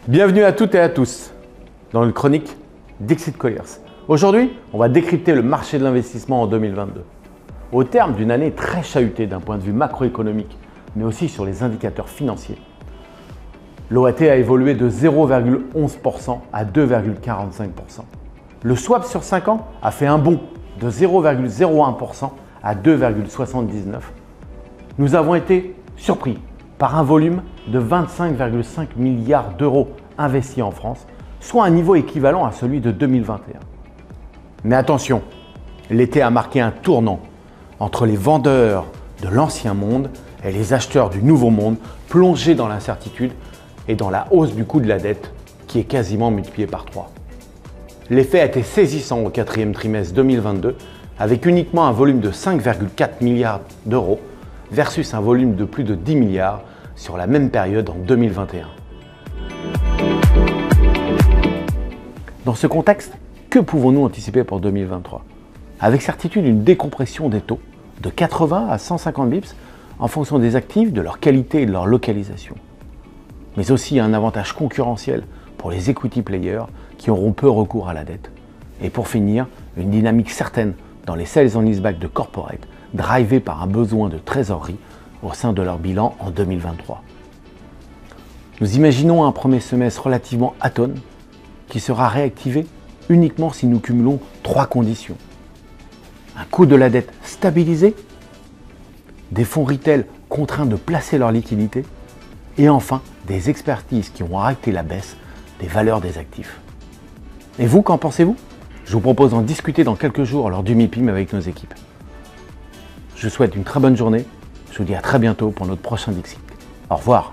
Bienvenue à toutes et à tous dans le chronique Dixit Colliers. Aujourd'hui, on va décrypter le marché de l'investissement en 2022. Au terme d'une année très chahutée d'un point de vue macroéconomique, mais aussi sur les indicateurs financiers, l'OAT a évolué de 0,11% à 2,45%. Le swap sur 5 ans a fait un bond de 0,01% à 2,79%. Nous avons été surpris par un volume de 25,5 milliards d'euros investis en France, soit un niveau équivalent à celui de 2021. Mais attention, l'été a marqué un tournant entre les vendeurs de l'ancien monde et les acheteurs du nouveau monde, plongés dans l'incertitude et dans la hausse du coût de la dette qui est quasiment multipliée par 3. L'effet a été saisissant au quatrième trimestre 2022 avec uniquement un volume de 5,4 milliards d'euros versus un volume de plus de 10 milliards sur la même période en 2021. Dans ce contexte, que pouvons-nous anticiper pour 2023 ? Avec certitude, une décompression des taux de 80 à 150 bips en fonction des actifs, de leur qualité et de leur localisation. Mais aussi un avantage concurrentiel pour les equity players qui auront peu recours à la dette. Et pour finir, une dynamique certaine dans les sales and leaseback de corporate, drivés par un besoin de trésorerie au sein de leur bilan en 2023. Nous imaginons un premier semestre relativement atone qui sera réactivé uniquement si nous cumulons 3 conditions. Un coût de la dette stabilisé, des fonds retail contraints de placer leur liquidité et enfin des expertises qui ont arrêté la baisse des valeurs des actifs. Et vous, qu'en pensez-vous ? Je vous propose d'en discuter dans quelques jours lors du MIPIM avec nos équipes. Je vous souhaite une très bonne journée. Je vous dis à très bientôt pour notre prochain Dixit. Au revoir.